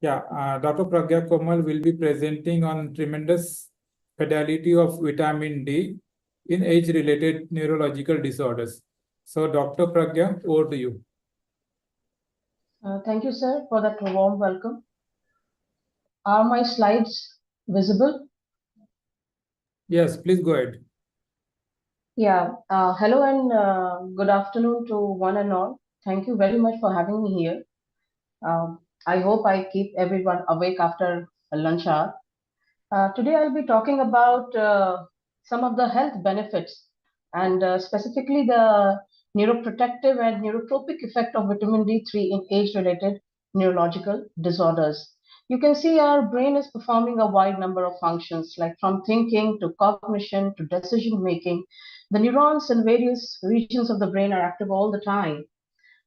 Yeah, Dr. Pragya Komal will be presenting on tremendous fidelity of vitamin D in age-related neurological disorders. So, Dr. Pragya, over to you. Thank you, sir, for that warm welcome. Are my slides visible? Yes, please go ahead. Yeah. Hello and good afternoon to one and all. Thank you very much for having me here. I hope I keep everyone awake after a lunch hour. Today I'll be talking about some of the health benefits and specifically the neuroprotective and neurotropic effect of vitamin D3 in age-related neurological disorders. You can see our brain is performing a wide number of functions, like from thinking to cognition to decision making. The neurons in various regions of the brain are active all the time.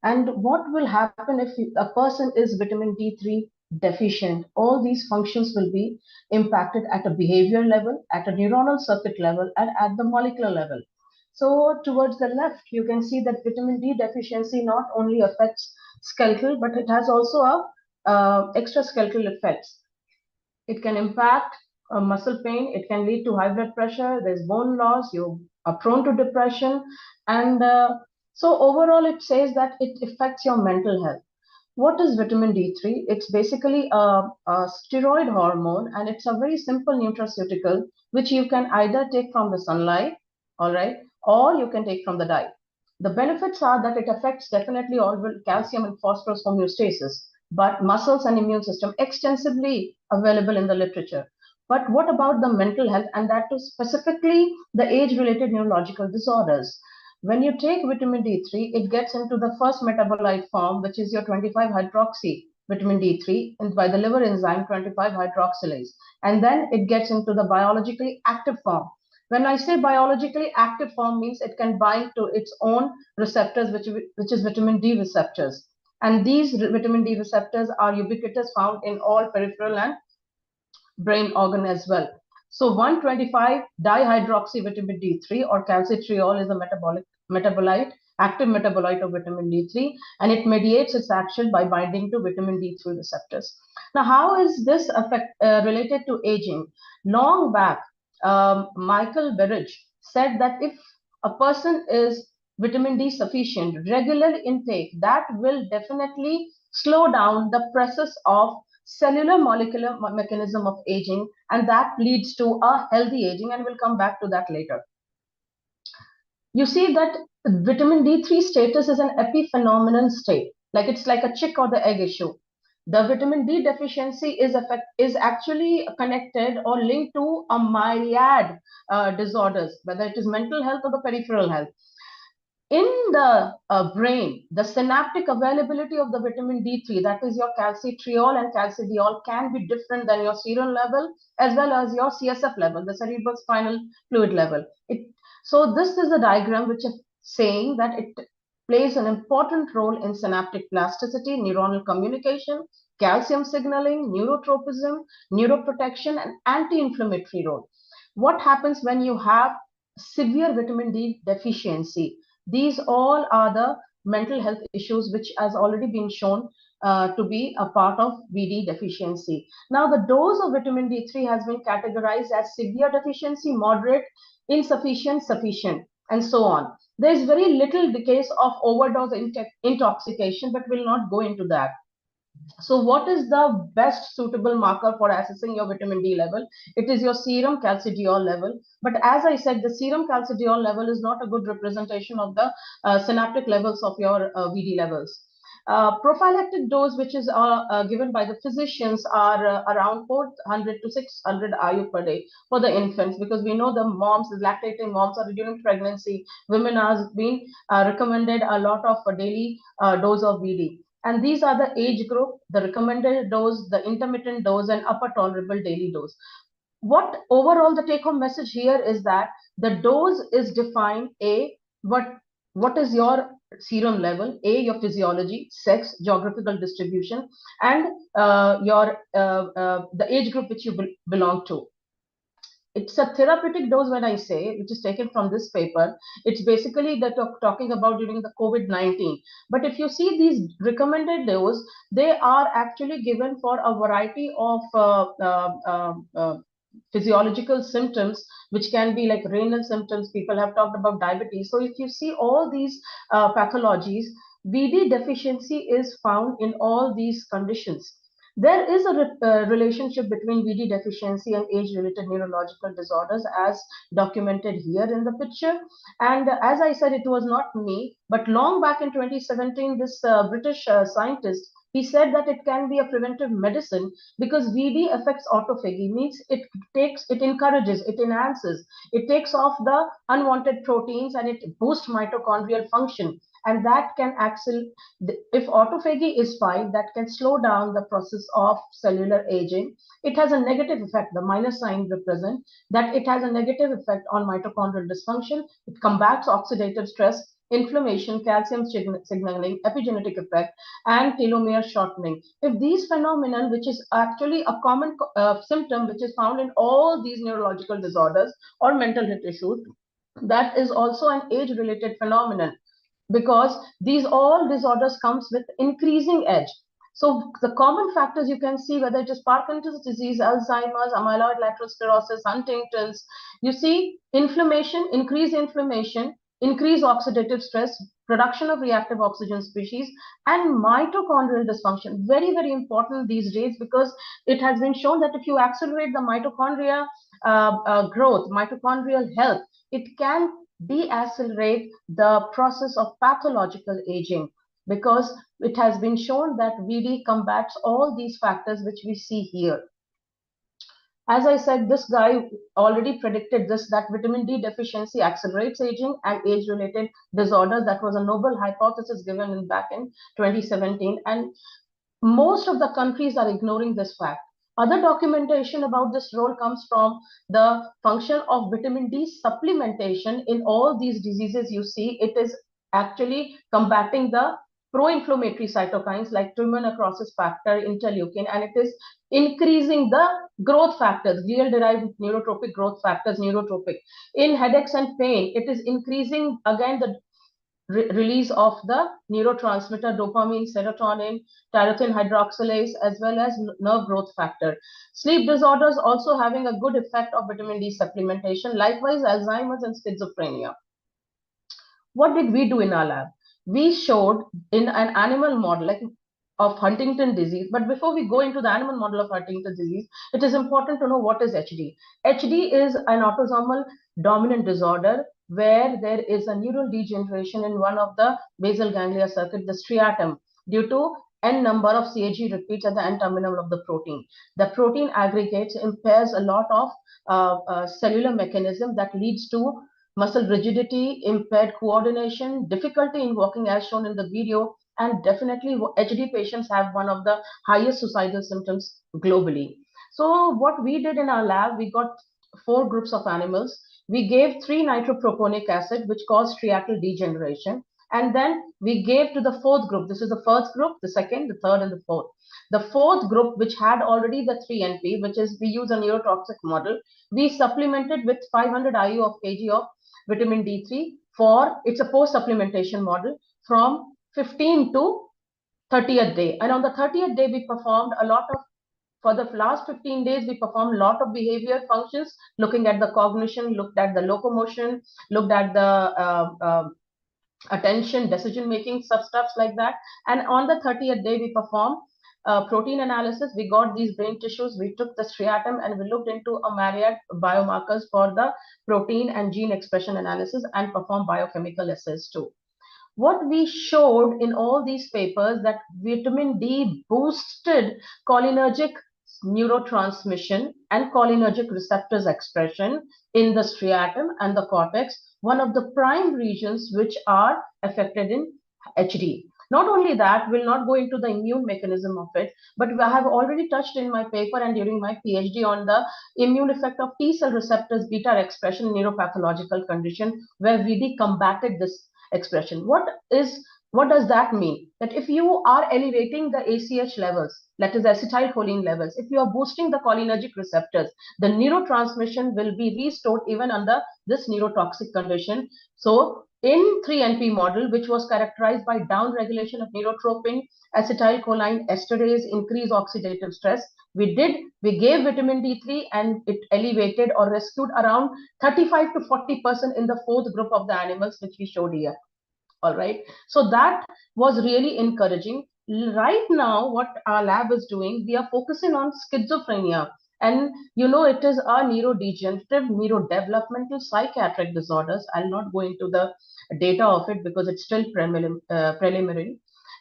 And what will happen if a person is vitamin D3 deficient? All these functions will be impacted at a behavior level, at a neuronal circuit level, and at the molecular level. So, towards the left, you can see that vitamin D deficiency not only affects skeletal, but it has also a extraskeletal effects. It can impact muscle pain. It can lead to high blood pressure. There's bone loss. You are prone to depression. And so overall, it says that it affects your mental health. What is vitamin D3? It's basically a steroid hormone, and it's a very simple nutraceutical which you can either take from the sunlight, all right, or you can take from the diet. The benefits are that it affects definitely all calcium and phosphorus homeostasis, but muscles and immune system extensively available in the literature. But what about the mental health, and that too specifically the age-related neurological disorders? When you take vitamin D3, it gets into the first metabolite form, which is your 25-hydroxy vitamin D3, and by the liver enzyme 25-hydroxylase. And then it gets into the biologically active form. When I say biologically active form means it can bind to its own receptors, which is vitamin D receptors. And these vitamin D receptors are ubiquitous, found in all peripheral and brain organ as well. So 125 dihydroxy vitamin D3 or calcitriol is a metabolite, active metabolite of vitamin D3, and it mediates its action by binding to vitamin D3 receptors. Now, how is this related to aging? Long back, Michael Berridge said that if a person is vitamin D sufficient, regular intake, that will definitely slow down the process of cellular molecular mechanism of aging, and that leads to a healthy aging, and we'll come back to that later. You see that vitamin D3 status is an epiphenomenon state, like it's like a chick or the egg issue. The vitamin D deficiency is actually connected or linked to a myriad disorders, whether it is mental health or the peripheral health. In the brain, the synaptic availability of the vitamin D3, that is your calcitriol and calcidiol, can be different than your serum level as well as your CSF level, the cerebral spinal fluid level. So this is a diagram which is saying that it plays an important role in synaptic plasticity, neuronal communication, calcium signaling, neurotropism, neuroprotection, and anti-inflammatory role. What happens when you have severe vitamin D deficiency? These all are the mental health issues which has already been shown to be a part of VD deficiency. Now, the dose of vitamin D3 has been categorized as severe deficiency, moderate, insufficient, sufficient, and so on. There is very little case of overdose intoxication, but we'll not go into that. So what is the best suitable marker for assessing your vitamin D level? It is your serum calcidiol level. But as I said, the serum calcidiol level is not a good representation of the synaptic levels of your VD levels. Prophylactic dose, which is given by the physicians, are around 400 to 600 IU per day for the infants, because we know the moms, the lactating moms, are during pregnancy. Women are being recommended a lot of daily dose of VD. And these are the age group, the recommended dose, the intermittent dose, and upper tolerable daily dose. What overall the take home message here is that the dose is defined what is your serum level, your physiology, sex, geographical distribution, and the age group which you belong to. it's a therapeutic dose when I say, which is taken from this paper. It's basically that talking about during the COVID-19. But if you see these recommended dose, they are actually given for a variety of physiological symptoms, which can be like renal symptoms. People have talked about diabetes. So if you see all these pathologies, VD deficiency is found in all these conditions. There is a relationship between VD deficiency and age-related neurological disorders, as documented here in the picture. And as I said, it was not me, but long back in 2017, this British scientist, he said that it can be a preventive medicine because VD affects autophagy, means it encourages, it enhances, it takes off the unwanted proteins and it boosts mitochondrial function. And that can actually, if autophagy is fine, that can slow down the process of cellular aging. It has a negative effect, the minus sign represent that it has a negative effect on mitochondrial dysfunction. It combats oxidative stress, inflammation, calcium signaling, epigenetic effect, and telomere shortening. If these phenomena, which is actually a common symptom which is found in all these neurological disorders or mental health issues, that is also an age-related phenomenon, because these all disorders comes with increasing age. So the common factors you can see, whether it is Parkinson's disease, Alzheimer's, amyloid lateral sclerosis, Huntington's, you see inflammation, increased oxidative stress, production of reactive oxygen species, and mitochondrial dysfunction. Very, very important these days, because it has been shown that if you accelerate the mitochondria growth, mitochondrial health, it can deaccelerate the process of pathological aging, because it has been shown that VD combats all these factors which we see here. As I said, this guy already predicted this, that vitamin D deficiency accelerates aging and age-related disorders. That was a noble hypothesis given back in 2017. And most of the countries are ignoring this fact. Other documentation about this role comes from the function of vitamin D supplementation in all these diseases. You see, it is actually combating the pro-inflammatory cytokines like tumor necrosis factor, interleukin, and it is increasing the growth factors, glial-derived neurotropic growth factors, neurotropic. In headaches and pain, it is increasing again the release of the neurotransmitter dopamine, serotonin, tyrosine hydroxylase, as well as nerve growth factor. Sleep disorders also having a good effect of vitamin D supplementation. Likewise, Alzheimer's and schizophrenia. What did we do in our lab? We showed in an animal model of Huntington disease. But before we go into the animal model of Huntington disease, it is important to know what is HD. HD is an autosomal dominant disorder where there is a neural degeneration in one of the basal ganglia circuit, the striatum, due to n number of CAG repeats at the end terminal of the protein. The protein aggregates, impairs a lot of cellular mechanism that leads to muscle rigidity, impaired coordination, difficulty in walking as shown in the video, and definitely HD patients have one of the highest suicidal symptoms globally. So what we did in our lab, we got 4 groups of animals. We gave 3 nitroproponic acid, which caused striatal degeneration. And then we gave to the 4th group. This is the 1st group, the 2nd, the 3rd, and the 4th. The 4th group, which had already the 3NP, which is we use a neurotoxic model, we supplemented with 500 IU of kg of vitamin D3 for, it's a post-supplementation model from 15 to 30th day. And on the 30th day, we performed a lot of, for the last 15 days, we performed a lot of behavior functions, looking at the cognition, looked at the locomotion, looked at the attention, decision-making, stuff like that. And on the 30th day, we performed protein analysis. We got these brain tissues, we took the striatum, and we looked into a myriad biomarkers for the protein and gene expression analysis and performed biochemical assays too. What we showed in all these papers that vitamin D boosted cholinergic neurotransmission and cholinergic receptors expression in the striatum and the cortex, one of the prime regions which are affected in HD. Not only that, we'll not go into the immune mechanism of it, but I have already touched in my paper and during my PhD on the immune effect of T cell receptors beta expression in neuropathological condition, where VD combated this expression. What What does that mean? That if you are elevating the ACH levels, that is acetylcholine levels, if you are boosting the cholinergic receptors, the neurotransmission will be restored even under this neurotoxic condition. So in 3NP model, which was characterized by downregulation of neurotropin, acetylcholine esterase, increased oxidative stress, we gave vitamin D3 and it elevated or rescued around 35 to 40% in the fourth group of the animals, which we showed here. All right, so that was really encouraging. Right now, what our lab is doing, we are focusing on schizophrenia, and it is a neurodegenerative, neurodevelopmental psychiatric disorders. I'll not go into the data of it because it's still preliminary,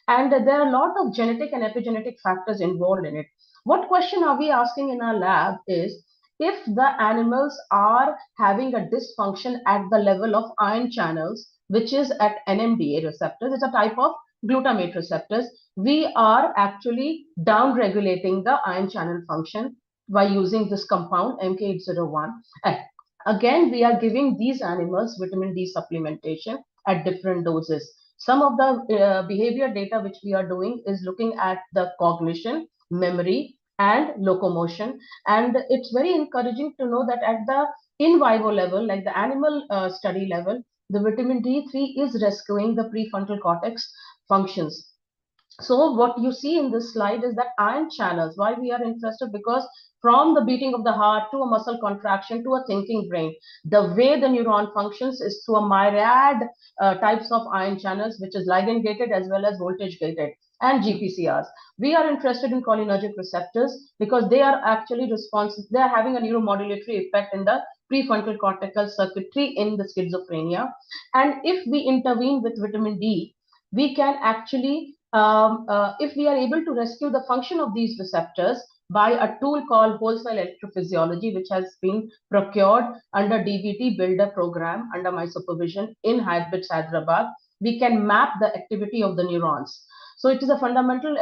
and there are a lot of genetic and epigenetic factors involved in it. What question are we asking in our lab is, if the animals are having a dysfunction at the level of ion channels, which is at NMDA receptors, it's a type of glutamate receptors, we are actually down regulating the ion channel function by using this compound MK801. And again, we are giving these animals vitamin D supplementation at different doses. Some of the behavior data which we are doing is looking at the cognition, memory, and locomotion. And it's very encouraging to know that at the in vivo level, like the animal study level, the vitamin D3 is rescuing the prefrontal cortex functions. So what you see in this slide is that ion channels, why we are interested, because from the beating of the heart to a muscle contraction to a thinking brain, the way the neuron functions is through a myriad types of ion channels, which is ligand gated as well as voltage gated, and GPCRs. We are interested in cholinergic receptors because they are actually responsive. They are having a neuromodulatory effect in the prefrontal cortical circuitry in the schizophrenia. And if we intervene with vitamin D, we can actually, if we are able to rescue the function of these receptors by a tool called whole cell electrophysiology, which has been procured under DBT Builder program under my supervision in Hyderabad, Hyderabad, we can map the activity of the neurons. So it is a fundamental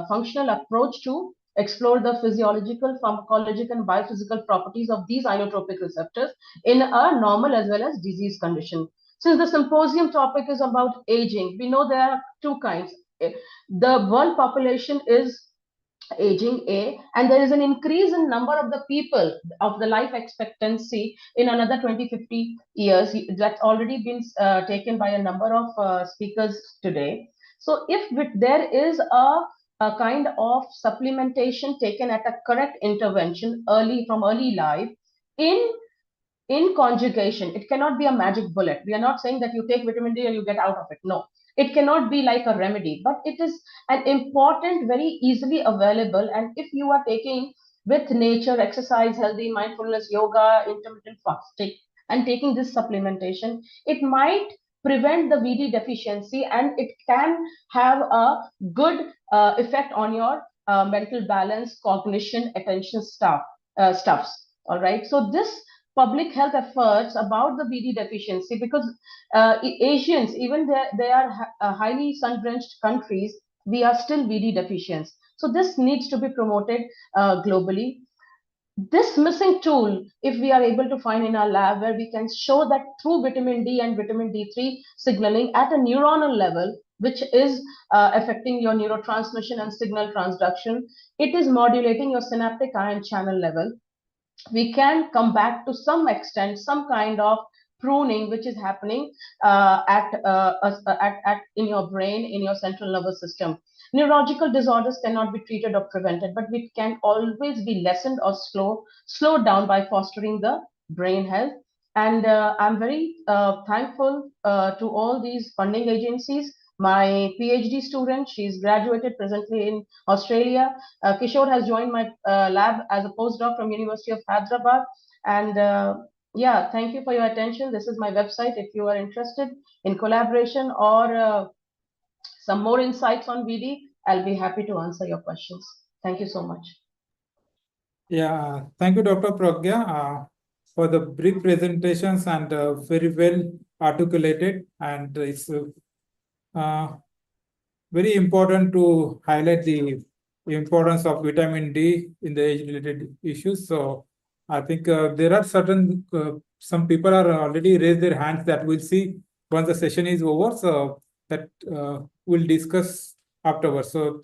functional approach to explore the physiological, pharmacological, and biophysical properties of these inotropic receptors in a normal as well as disease condition. Since the symposium topic is about aging, we know there are two kinds. The world population is aging, and there is an increase in number of the people of the life expectancy in another 20-50 years. That's already been taken by a number of speakers today. So if there is a kind of supplementation taken at a correct intervention from early life in conjugation, it cannot be a magic bullet. We are not saying that you take vitamin D and you get out of it. No, it cannot be like a remedy, but it is an important, very easily available. And if you are taking with nature, exercise, healthy, mindfulness, yoga, intermittent fasting, and taking this supplementation, it might prevent the VD deficiency, and it can have a good effect on your mental balance, cognition, attention stuffs. All right. So this public health efforts about the BD deficiency, because Asians, even they are highly sun-drenched countries, we are still BD deficient. So this needs to be promoted globally. This missing tool, if we are able to find in our lab, where we can show that through vitamin D and vitamin D3 signaling at a neuronal level, which is affecting your neurotransmission and signal transduction, it is modulating your synaptic ion channel level. We can come back to some extent, some kind of pruning which is happening in your brain, in your central nervous system. Neurological disorders cannot be treated or prevented, but it can always be lessened or slowed down by fostering the brain health. And I'm very thankful to all these funding agencies. My PhD student, she's graduated presently in Australia. Kishore has joined my lab as a postdoc from University of Hyderabad. And yeah, thank you for your attention. This is my website. If you are interested in collaboration or some more insights on VD, I'll be happy to answer your questions. Thank you so much. Yeah, thank you, Dr. Pragya, for the brief presentations and very well articulated. And it's very important to highlight the importance of vitamin D in the age-related issues. So I think there are some people are already raised their hands that we'll see once the session is over. So that we'll discuss afterwards. So